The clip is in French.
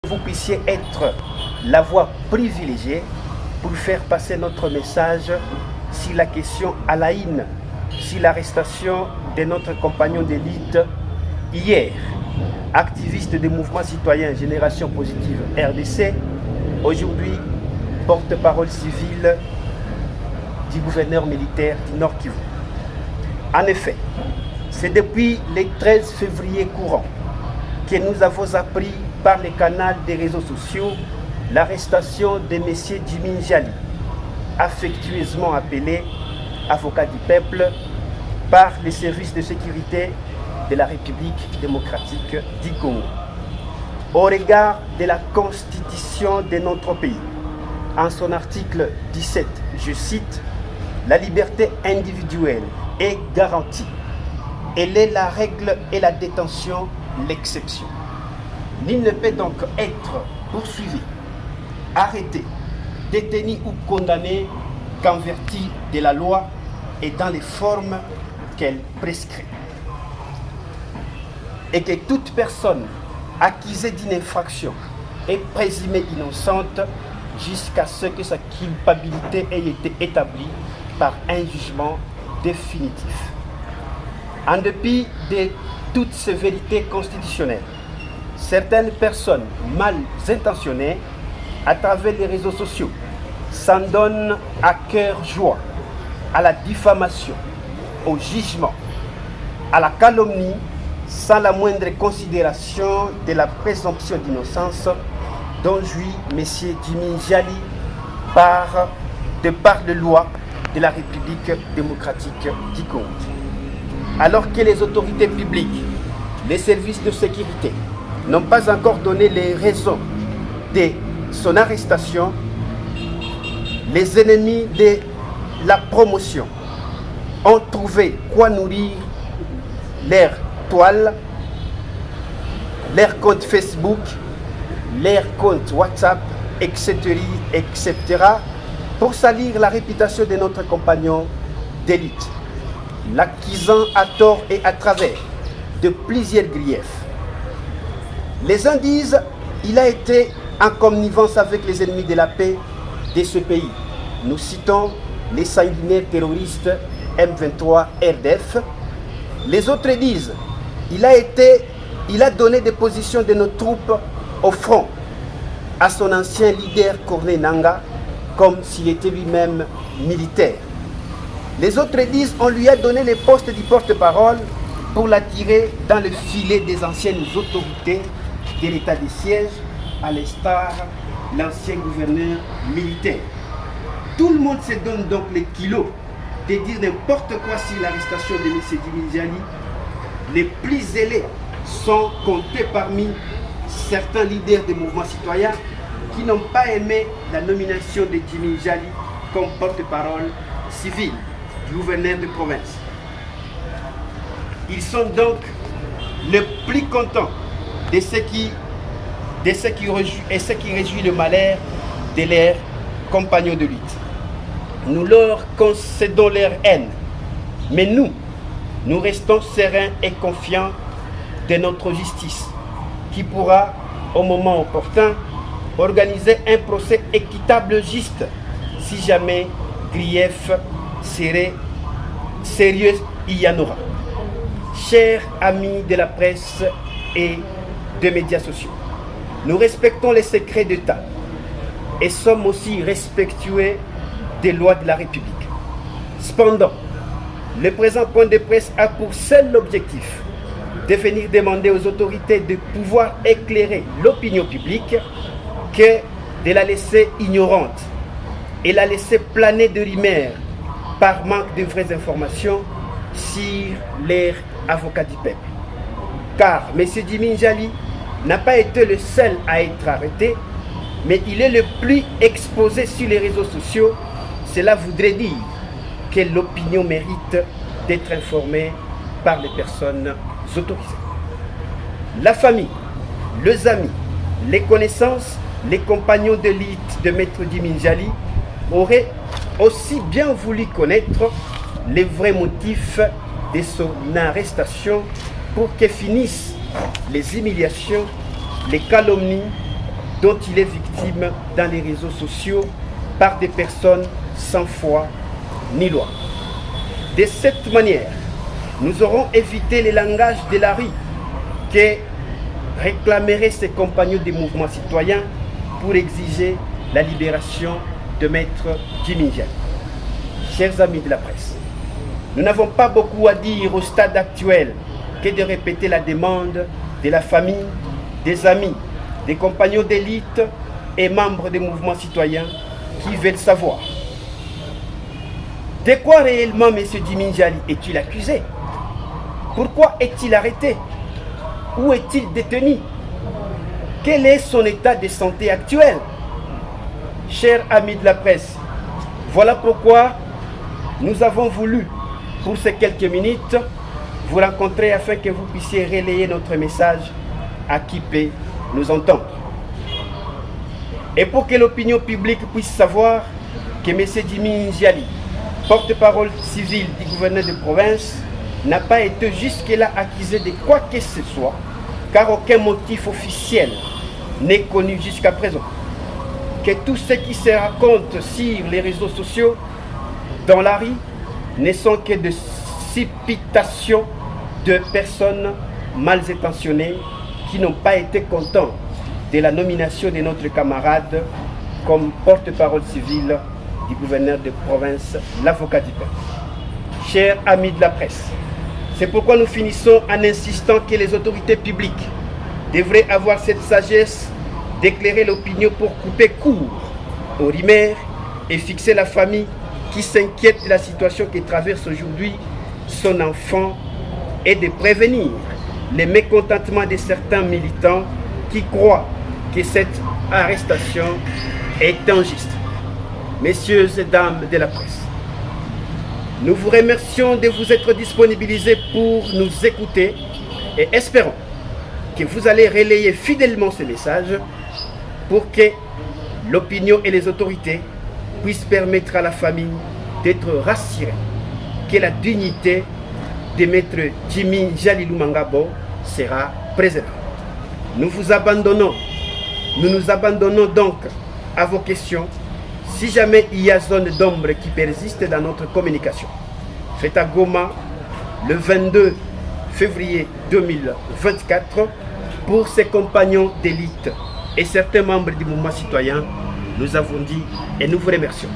vous puissiez être la voix privilégiée pour faire passer notre message sur la question Alain, sur l'arrestation de notre compagnon d'élite hier, activiste des mouvements citoyens Génération Positive RDC, aujourd'hui porte-parole civile du gouverneur militaire du Nord Kivu. En effet, c'est depuis le 13 février courant que nous avons appris par les canaux des réseaux sociaux l'arrestation de M. Jimmy Njali, affectueusement appelé avocat du peuple, par les services de sécurité de la République démocratique du Congo. Au regard de la constitution de notre pays, en son article 17, je cite, « La liberté individuelle est garantie. Elle est la règle et la détention l'exception. Nul ne peut donc être poursuivi, arrêté, détenu ou condamné qu'en vertu de la loi et dans les formes qu'elle prescrit. Et que toute personne accusée d'une infraction est présumée innocente jusqu'à ce que sa culpabilité ait été établie par un jugement définitif. En dépit de toutes ces vérités constitutionnelles, certaines personnes mal intentionnées, à travers les réseaux sociaux, s'en donnent à cœur joie à la diffamation, au jugement, à la calomnie, sans la moindre considération de la présomption d'innocence dont jouit M. Jimmy Njali de par de loi de la République démocratique du Congo. Alors que les autorités publiques, les services de sécurité n'ont pas encore donné les raisons de son arrestation, les ennemis de la promotion ont trouvé quoi nourrir leur toile, leur compte Facebook, leur compte WhatsApp, etc., pour salir la réputation de notre compagnon d'élite, l'accusant à tort et à travers de plusieurs griefs. Les uns disent qu'il a été en connivence avec les ennemis de la paix de ce pays. Nous citons les sanguinaires terroristes M23 RDF. Les autres disent qu'il a donné des positions de nos troupes au front à son ancien leader Corneille Nangaa, comme s'il était lui-même militaire. Les autres disent qu'on lui a donné les postes du porte-parole pour l'attirer dans le filet des anciennes autorités de l'état de siège, à l'instar l'ancien gouverneur militaire. Tout le monde se donne donc les kilos de dire n'importe quoi sur l'arrestation de M. Jimmy Njali. Les plus zélés sont comptés parmi certains leaders des mouvements citoyens qui n'ont pas aimé la nomination de Jimmy Njali comme porte-parole civil du gouverneur de province. Ils sont donc les plus contents de ce qui réjouit le malheur de leurs compagnons de lutte. Nous leur concédons leur haine, mais nous restons sereins et confiants de notre justice, qui pourra, au moment opportun, organiser un procès équitable juste, si jamais grief serait sérieux, il y en aura. Chers amis de la presse et des médias sociaux, nous respectons les secrets d'État et sommes aussi respectueux des lois de la République. Cependant, le présent point de presse a pour seul objectif de venir demander aux autorités de pouvoir éclairer l'opinion publique que de la laisser ignorante et la laisser planer de rumeurs par manque de vraies informations sur l'air avocat du peuple. Car M. Jimmy Njali n'a pas été le seul à être arrêté, mais il est le plus exposé sur les réseaux sociaux. Cela voudrait dire que l'opinion mérite d'être informée par les personnes autorisées. La famille, les amis, les connaissances, les compagnons de lutte de Maître Jimmy Njali auraient aussi bien voulu connaître les vrais motifs de son arrestation pour que finissent les humiliations, les calomnies dont il est victime dans les réseaux sociaux par des personnes sans foi ni loi. De cette manière, nous aurons évité le langage de la rue que réclameraient ses compagnons des mouvements citoyens pour exiger la libération de Maître Jimmy Njali. Chers amis de la presse, nous n'avons pas beaucoup à dire au stade actuel que de répéter la demande de la famille, des amis, des compagnons d'élite et membres des mouvements citoyens qui veulent savoir de quoi réellement M. Jimmy Njali est-il accusé? Pourquoi est-il arrêté? Où est-il détenu? Quel est son état de santé actuel? Chers amis de la presse, voilà pourquoi nous avons voulu, pour ces quelques minutes, vous rencontrer afin que vous puissiez relayer notre message à qui peut nous entendre. Et pour que l'opinion publique puisse savoir que M. Jimmy Njali, porte-parole civil du gouverneur de province, n'a pas été jusque-là accusé de quoi que ce soit, car aucun motif officiel n'est connu jusqu'à présent. Que tout ce qui se raconte sur les réseaux sociaux, dans la rue, ne sont que des supputations de personnes mal intentionnées qui n'ont pas été contents de la nomination de notre camarade comme porte-parole civil du gouverneur de province, l'avocat du peuple. Chers amis de la presse, c'est pourquoi nous finissons en insistant que les autorités publiques devraient avoir cette sagesse d'éclairer l'opinion pour couper court aux rumeurs et fixer la famille qui s'inquiète de la situation que traverse aujourd'hui son enfant et de prévenir les mécontentements de certains militants qui croient que cette arrestation est injuste. Messieurs et dames de la presse, nous vous remercions de vous être disponibilisés pour nous écouter et espérons que vous allez relayer fidèlement ce message pour que l'opinion et les autorités puissent permettre à la famille d'être rassurée que la dignité de Maître Jimmy Njali Lumangabo sera préservée. Nous nous abandonnons donc à vos questions si jamais il y a zone d'ombre qui persiste dans notre communication. Faites à Goma le 22 février 2024 pour ses compagnons d'élite et certains membres du mouvement citoyen. Nous avons dit et nous vous remercions.